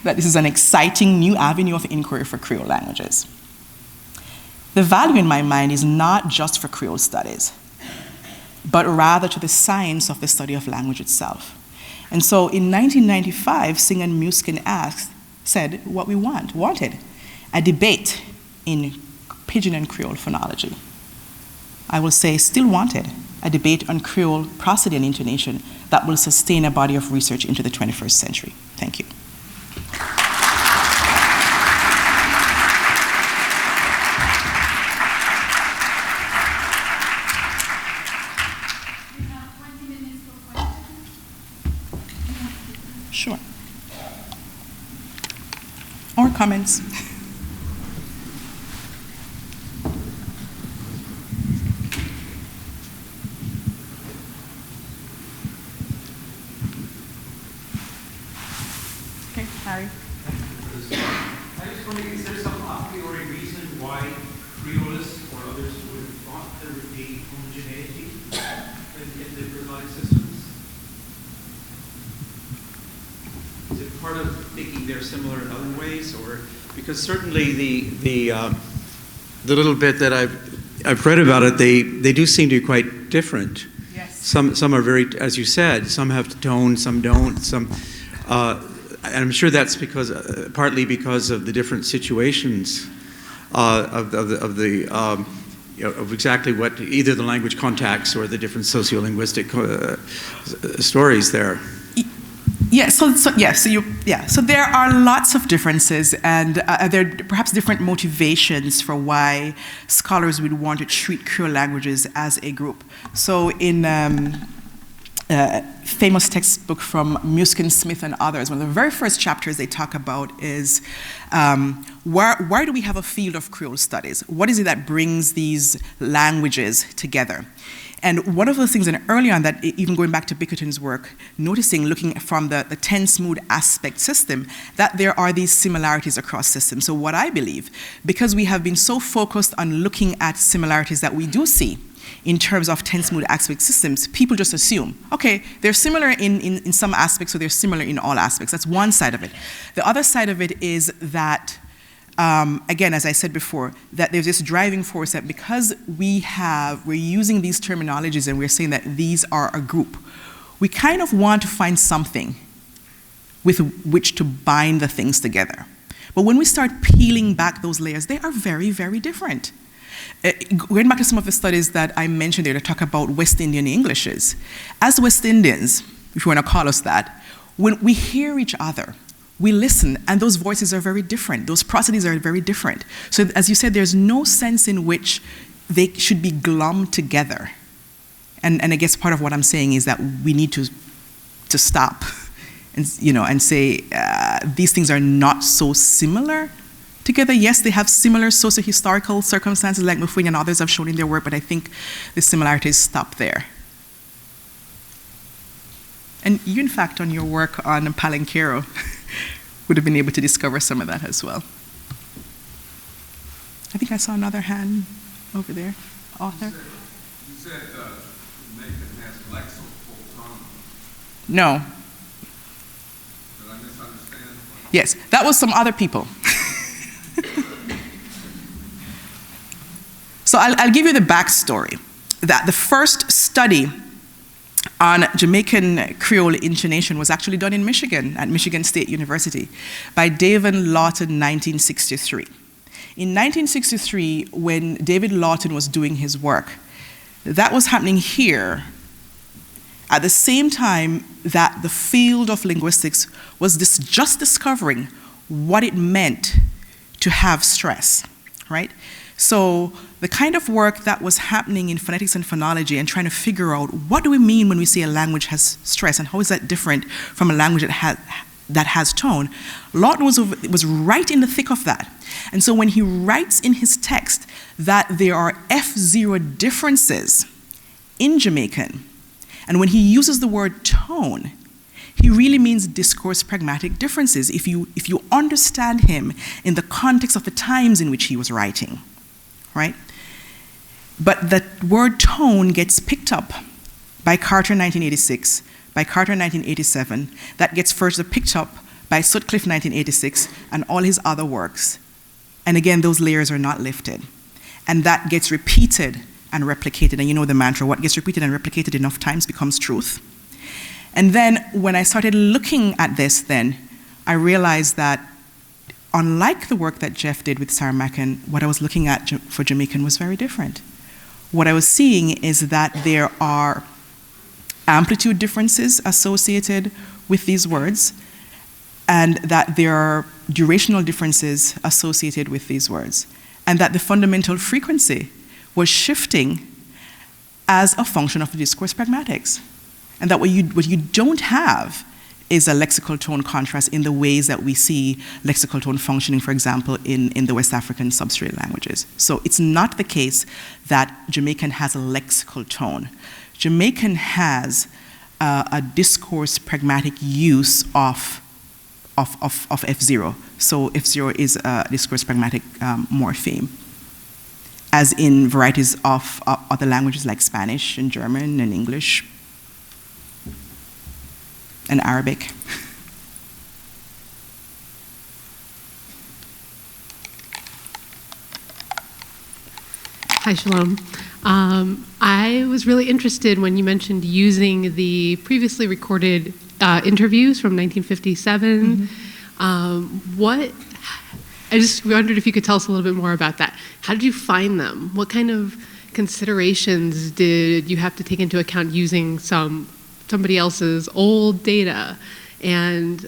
that this is an exciting new avenue of inquiry for Creole languages. The value in my mind is not just for Creole studies, but rather to the science of the study of language itself. And so in 1995, Singh and Muskin said what we wanted, a debate in Pidgin and Creole phonology. I will say still wanted, a debate on Creole prosody and intonation that will sustain a body of research into the 21st century. Thank you. Sure. or comments? Okay, Harry. I just wondering, is there some a priori reason why Creolists or others would have thought there would be homogeneity in the prosodic systems? Is it part of thinking they're similar in other ways, or because certainly the little bit that I've read about it, they do seem to be quite different. Yes. Some are very, as you said, some have tone, some don't. And I'm sure that's because partly because of the different situations of exactly what either the language contacts or the different sociolinguistic stories there. So there are lots of differences, and there are perhaps different motivations for why scholars would want to treat Creole languages as a group. So in famous textbook from Muskin, Smith, and others, one of the very first chapters they talk about is why do we have a field of Creole studies? What is it that brings these languages together? And one of those things, and early on, that even going back to Bickerton's work, looking from the tense mood aspect system, that there are these similarities across systems. So what I believe, because we have been so focused on looking at similarities that we do see in terms of tense mood aspect systems, people just assume, okay, they're similar in some aspects, so they're similar in all aspects. That's one side of it. The other side of it is that, again, as I said before, that there's this driving force that because we're using these terminologies and we're saying that these are a group, we kind of want to find something with which to bind the things together. But when we start peeling back those layers, they are very, very different. Going back to some of the studies that I mentioned there to talk about West Indian Englishes, as West Indians, if you want to call us that, when we hear each other, we listen, and those voices are very different. Those prosodies are very different. So as you said, there's no sense in which they should be glommed together. And I guess part of what I'm saying is that we need to stop and say these things are not so similar together. Yes, they have similar socio-historical circumstances like McWhorter and others have shown in their work, but I think the similarities stop there. And you, in fact, on your work on Palenkero, would have been able to discover some of that as well. I think I saw another hand over there. Author? You said Jamaican has lexil full tongue. No. Did I misunderstand? Yes, that was some other people. So I'll give you the backstory. That the first study on Jamaican Creole intonation was actually done in Michigan, at Michigan State University, by David Lawton, 1963. In 1963, when David Lawton was doing his work, that was happening here at the same time that the field of linguistics was just discovering what it meant to have stress, right? So the kind of work that was happening in phonetics and phonology and trying to figure out what do we mean when we say a language has stress and how is that different from a language that has tone, Lawton was right in the thick of that. And so when he writes in his text that there are F0 differences in Jamaican, and when he uses the word tone, he really means discourse pragmatic differences if you understand him in the context of the times in which he was writing, right? But the word tone gets picked up by Carter in 1986, by Carter in 1987, that gets further picked up by Sutcliffe 1986 and all his other works. And again, those layers are not lifted. And that gets repeated and replicated. And you know the mantra, what gets repeated and replicated enough times becomes truth. And then when I started looking at this then, I realized that unlike the work that Jeff did with Saramaccan, what I was looking at for Jamaican was very different. What I was seeing is that there are amplitude differences associated with these words, and that there are durational differences associated with these words, and that the fundamental frequency was shifting as a function of the discourse pragmatics. And that what you don't have is a lexical tone contrast in the ways that we see lexical tone functioning, for example, in the West African substrate languages. So it's not the case that Jamaican has a lexical tone. Jamaican has a discourse pragmatic use of F0. So F0 is a discourse pragmatic morpheme, as in varieties of other languages like Spanish and German and English and Arabic. Hi, Shelome. I was really interested when you mentioned using the previously recorded interviews from 1957. I just wondered if you could tell us a little bit more about that. How did you find them? What kind of considerations did you have to take into account using somebody else's old data? And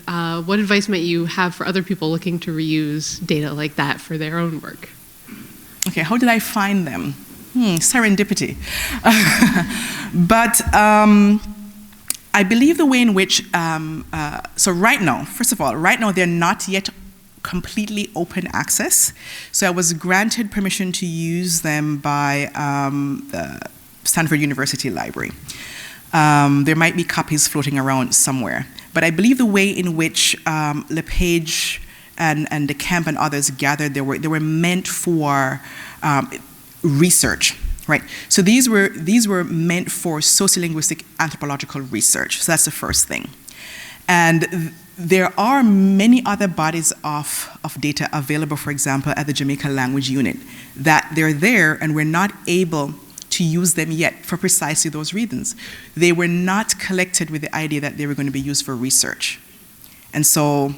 what advice might you have for other people looking to reuse data like that for their own work? Okay, how did I find them? Serendipity. But I believe the way in which, so right now, first of all, right now they're not yet completely open access. So I was granted permission to use them by the Stanford University Library. There might be copies floating around somewhere. But I believe the way in which LePage and the Camp and others gathered, they were meant for research, right? So these were meant for sociolinguistic anthropological research. So that's the first thing. And there are many other bodies of data available, for example, at the Jamaican Language Unit, that they're there and we're not able to use them yet for precisely those reasons. They were not collected with the idea that they were going to be used for research. And so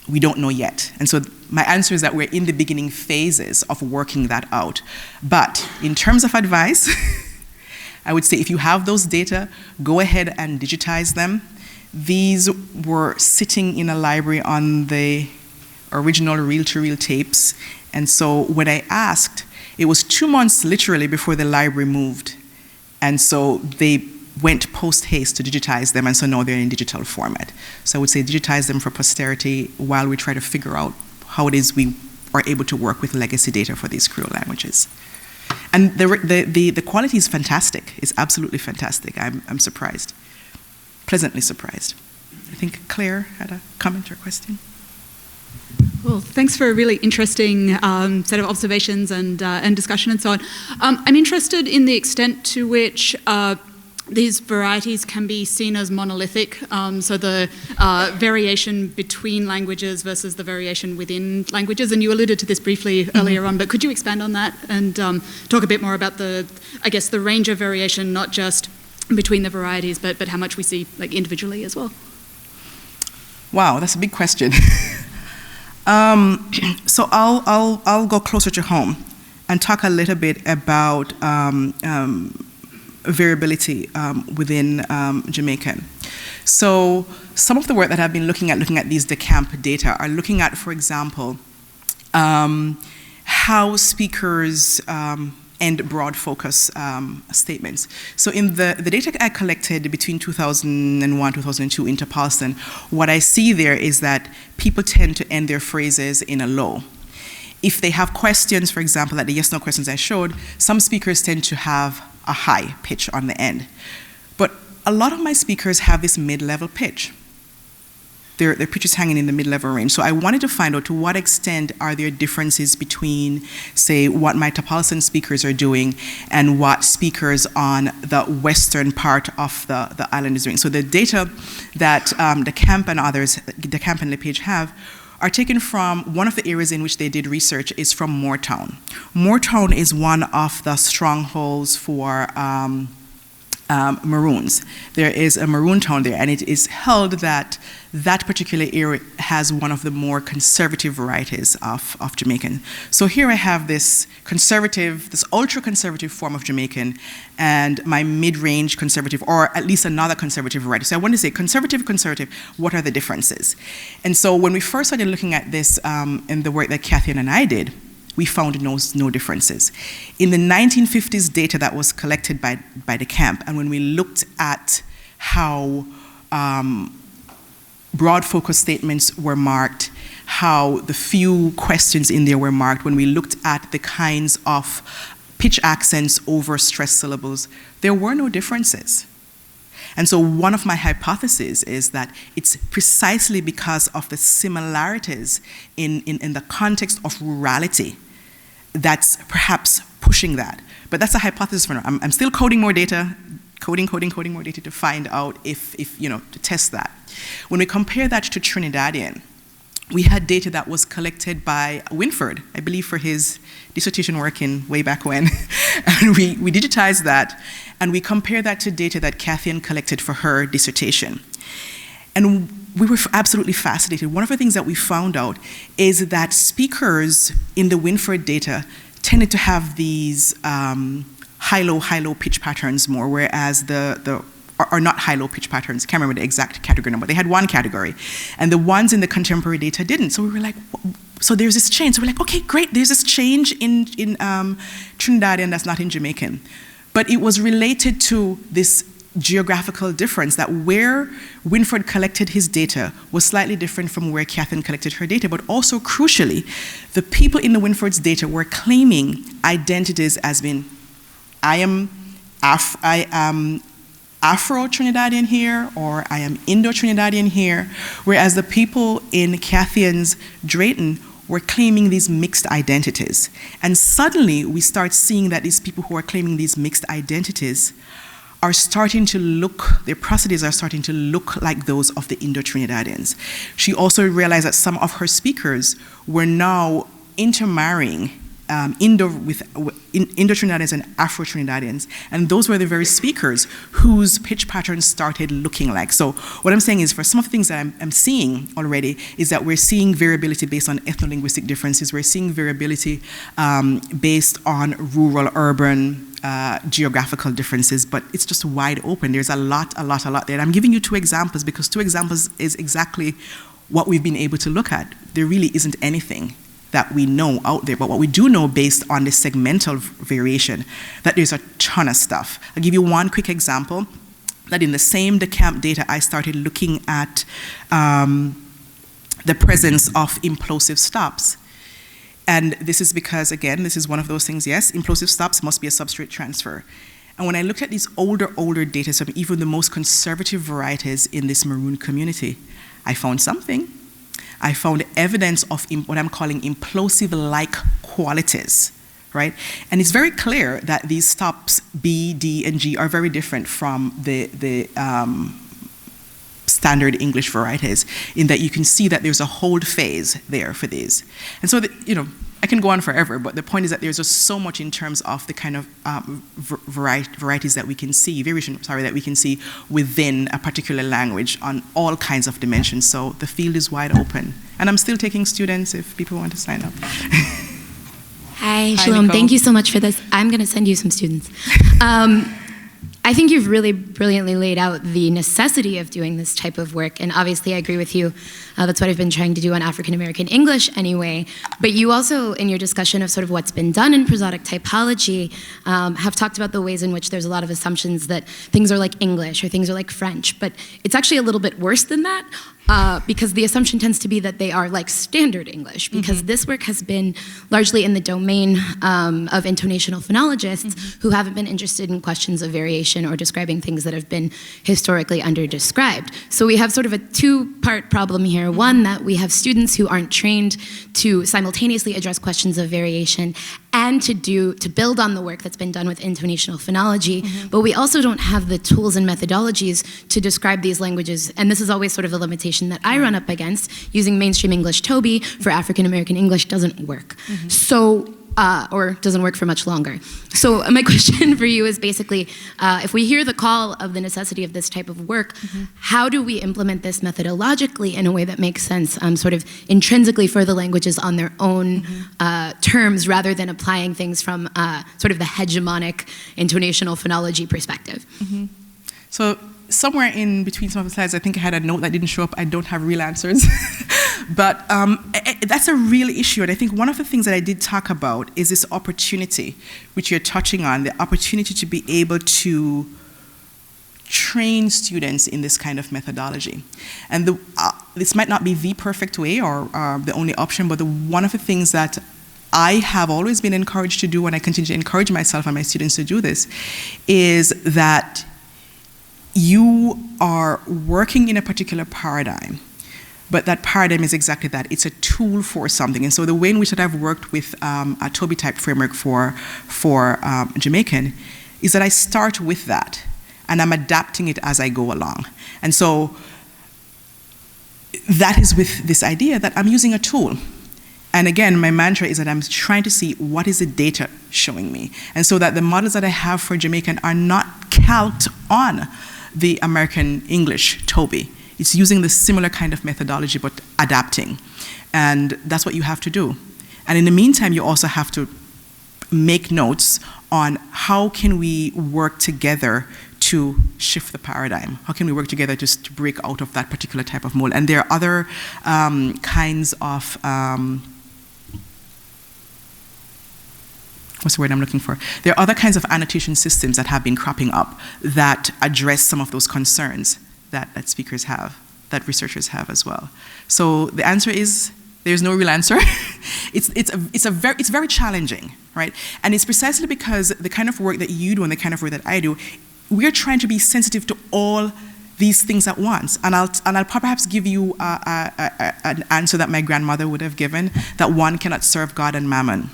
we don't know yet. And so my answer is that we're in the beginning phases of working that out. But in terms of advice, I would say if you have those data, go ahead and digitize them. These were sitting in a library on the original reel-to-reel tapes. And so when I asked, it was 2 months literally before the library moved. And so they went post-haste to digitize them, and so now they're in digital format. So I would say digitize them for posterity while we try to figure out how it is we are able to work with legacy data for these Creole languages. And the quality is fantastic. It's absolutely fantastic. I'm surprised, pleasantly surprised. I think Claire had a comment or question. Well, thanks for a really interesting set of observations and discussion and so on. I'm interested in the extent to which these varieties can be seen as monolithic, so the variation between languages versus the variation within languages, and you alluded to this briefly earlier on, but could you expand on that and talk a bit more about the range of variation, not just between the varieties, but how much we see like individually as well? Wow, that's a big question. So I'll go closer to home and talk a little bit about variability within Jamaican. So some of the work that I've been looking at these DeCamp data are looking at, for example, how speakers end broad focus statements. So in the data I collected between 2001, 2002 interPalston, what I see there is that people tend to end their phrases in a low. If they have questions, for example, like the yes-no questions I showed, some speakers tend to have a high pitch on the end. But a lot of my speakers have this mid-level pitch. Their pitch is hanging in the mid-level range. So I wanted to find out to what extent are there differences between, say, what my Tapalson speakers are doing and what speakers on the western part of the island is doing. So the data that the Camp and others, the Camp and LePage have, are taken from one of the areas in which they did research is from Moortown. Moortown is one of the strongholds for Maroons. There is a Maroon town there, and it is held that that particular area has one of the more conservative varieties of Jamaican. So here I have this conservative, this ultra-conservative form of Jamaican, and my mid-range conservative, or at least another conservative variety. So I want to say conservative, what are the differences? And so when we first started looking at this in the work that Catherine and I did, we found no differences. In the 1950s data that was collected by the Camp, and when we looked at how broad focus statements were marked, how the few questions in there were marked, when we looked at the kinds of pitch accents over stress syllables, there were no differences. And so one of my hypotheses is that it's precisely because of the similarities in the context of rurality that's perhaps pushing that. But that's a hypothesis for now. I'm still coding more data, coding more data to find out if to test that. When we compare that to Trinidadian, we had data that was collected by Winford, I believe, for his dissertation work in way back when. And we digitized that, and we compared that to data that Kathian collected for her dissertation. And we were absolutely fascinated. One of the things that we found out is that speakers in the Winford data tended to have these high-low pitch patterns more, whereas or not high-low pitch patterns, I can't remember the exact category number. They had one category, and the ones in the contemporary data didn't. So we were like, so there's this change. So we're like, okay, great, there's this change in Trinidadian that's not in Jamaican. But it was related to this geographical difference, that where Winford collected his data was slightly different from where Kathian collected her data, but also crucially, the people in the Winford's data were claiming identities as being, I am Afro-Trinidadian here, or I am Indo-Trinidadian here, whereas the people in Kathian's Drayton were claiming these mixed identities. And suddenly we start seeing that these people who are claiming these mixed identities are starting to look, their prosodies are starting to look like those of the Indo-Trinidadians. She also realized that some of her speakers were now intermarrying Indo-Trinidadians and Afro-Trinidadians, and those were the very speakers whose pitch patterns started looking like. So what I'm saying is, for some of the things that I'm seeing already, is that we're seeing variability based on ethno-linguistic differences, we're seeing variability based on rural, urban, geographical differences, but it's just wide open. There's a lot there. And I'm giving you two examples because two examples is exactly what we've been able to look at. There really isn't anything that we know out there, but what we do know based on the segmental variation, that there's a ton of stuff. I'll give you one quick example, that in the same DeCamp data, I started looking at the presence of implosive stops. And this is because, again, this is one of those things, yes, implosive stops must be a substrate transfer. And when I looked at these older data, so even the most conservative varieties in this maroon community, I found something. I found evidence of what I'm calling implosive-like qualities, right? And it's very clear that these stops B, D, and G are very different from the standard English varieties, in that you can see that there's a hold phase there for these. And so, I can go on forever, but the point is that there's just so much in terms of the kind of varieties that we can see, that we can see within a particular language on all kinds of dimensions. So the field is wide open. And I'm still taking students if people want to sign up. Hi, Shalom. Thank you so much for this. I'm going to send you some students. I think you've really brilliantly laid out the necessity of doing this type of work, and obviously I agree with you. That's what I've been trying to do on African American English anyway. But you also, in your discussion of sort of what's been done in prosodic typology, have talked about the ways in which there's a lot of assumptions that things are like English or things are like French, but it's actually a little bit worse than that. Because the assumption tends to be that they are like standard English, because this work has been largely in the domain of intonational phonologists who haven't been interested in questions of variation or describing things that have been historically under-described. So we have sort of a two-part problem here. One, that we have students who aren't trained to simultaneously address questions of variation and to build on the work that's been done with intonational phonology, but we also don't have the tools and methodologies to describe these languages, and this is always sort of the limitation that I run up against. Using mainstream English Toby for African American English doesn't work. So, or doesn't work for much longer. So my question for you is basically, if we hear the call of the necessity of this type of work, how do we implement this methodologically in a way that makes sense, sort of intrinsically for the languages on their own terms, rather than applying things from sort of the hegemonic intonational phonology perspective? So somewhere in between some of the slides, I think I had a note that didn't show up. I don't have real answers. But that's a real issue. And I think one of the things that I did talk about is this opportunity, which you're touching on, the opportunity to be able to train students in this kind of methodology. And this might not be the perfect way or the only option, but one of the things that I have always been encouraged to do, and I continue to encourage myself and my students to do this, is that you are working in a particular paradigm, but that paradigm is exactly that. It's a tool for something. And so the way in which that I've worked with a Toby type framework for Jamaican is that I start with that, and I'm adapting it as I go along. And so that is with this idea that I'm using a tool. And again, my mantra is that I'm trying to see what is the data showing me. And so that the models that I have for Jamaican are not calqued on the American English Toby. It's using the similar kind of methodology, but adapting. And that's what you have to do. And in the meantime, you also have to make notes on how can we work together to shift the paradigm? How can we work together just to break out of that particular type of mold? And there are other kinds of, what's the word I'm looking for? There are other kinds of annotation systems that have been cropping up that address some of those concerns that speakers have, that researchers have as well. So the answer is, there's no real answer. It's very challenging, right? And it's precisely because the kind of work that you do and the kind of work that I do, we're trying to be sensitive to all these things at once. And I'll perhaps give you an answer that my grandmother would have given, that one cannot serve God and mammon,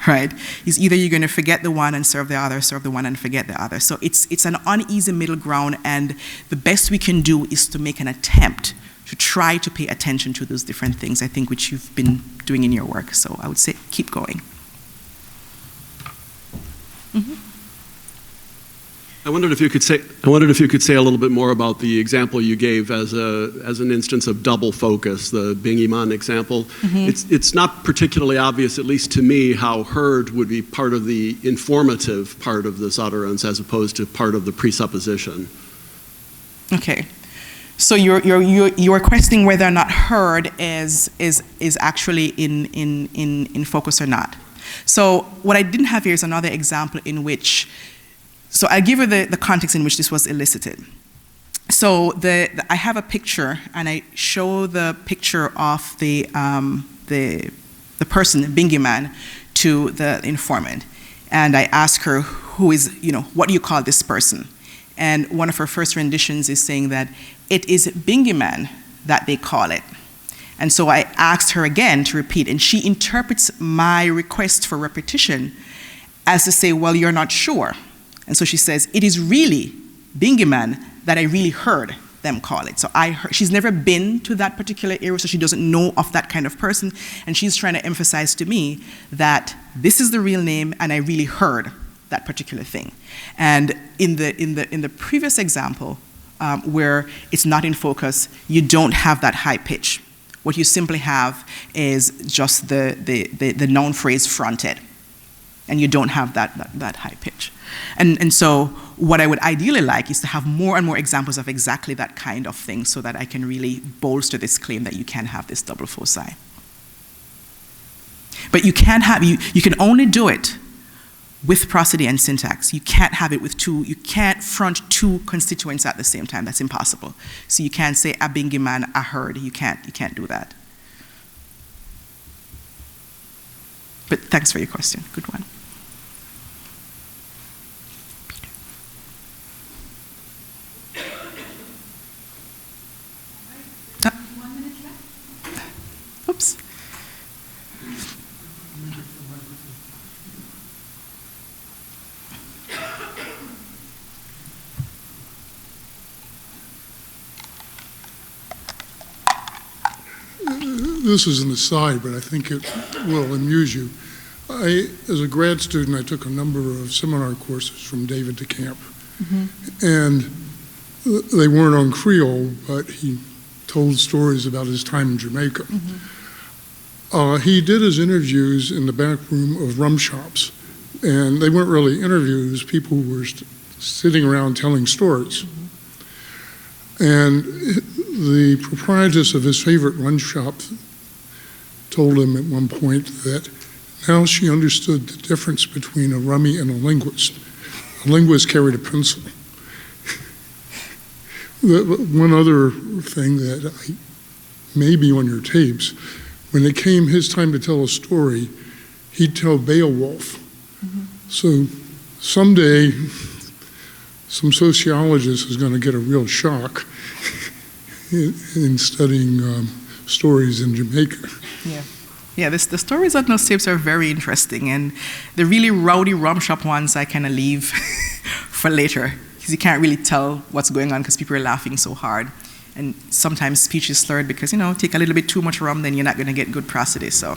right? It's either you're going to forget the one and serve the other, serve the one and forget the other. So it's an uneasy middle ground, and the best we can do is to make an attempt to try to pay attention to those different things, I think, which you've been doing in your work. So I would say keep going. Mm-hmm. I wondered if you could say a little bit more about the example you gave as an instance of double focus, the Bingiman example. Mm-hmm. It's not particularly obvious, at least to me, how heard would be part of the informative part of this utterance as opposed to part of the presupposition. Okay. So you're questioning whether or not heard is actually in focus or not. So what I didn't have here is another example in which, so I'll give you the context in which this was elicited. So I have a picture, and I show the picture of the person, the Bingiman, to the informant, and I ask her, who is, what do you call this person? And one of her first renditions is saying that it is Bingiman that they call it. And so I asked her again to repeat, and she interprets my request for repetition as to say, well, you're not sure. And so she says, it is really Bingiman that I really heard them call it. So she's never been to that particular area, so she doesn't know of that kind of person, and she's trying to emphasize to me that this is the real name, and I really heard that particular thing. And in the previous example, where it's not in focus, you don't have that high pitch. What you simply have is just the noun phrase fronted, and you don't have that high pitch. And so what I would ideally like is to have more and more examples of exactly that kind of thing, so that I can really bolster this claim that you can have this double foci. But you can only do it with prosody and syntax. You can't have it with you can't front two constituents at the same time. That's impossible. So you can't say a Bingiman, a heard. You can't do that. But thanks for your question. Good one. Oops. This is an aside, but I think it will amuse you. As a grad student, I took a number of seminar courses from David DeCamp. Mm-hmm. And they weren't on Creole, but he told stories about his time in Jamaica. Mm-hmm. He did his interviews in the back room of rum shops, and they weren't really interviews. People were sitting around telling stories. Mm-hmm. And the proprietress of his favorite rum shop told him at one point that now she understood the difference between a rummy and a linguist. A linguist carried a pencil. One other thing that maybe on your tapes, when it came his time to tell a story, he'd tell Beowulf. So someday, some sociologist is going to get a real shock in studying stories in Jamaica. Yeah, the stories on those tapes are very interesting, and the really rowdy rum shop ones I kind of leave for later, because you can't really tell what's going on because people are laughing so hard. And sometimes speech is slurred because, take a little bit too much rum, then you're not going to get good prosody. So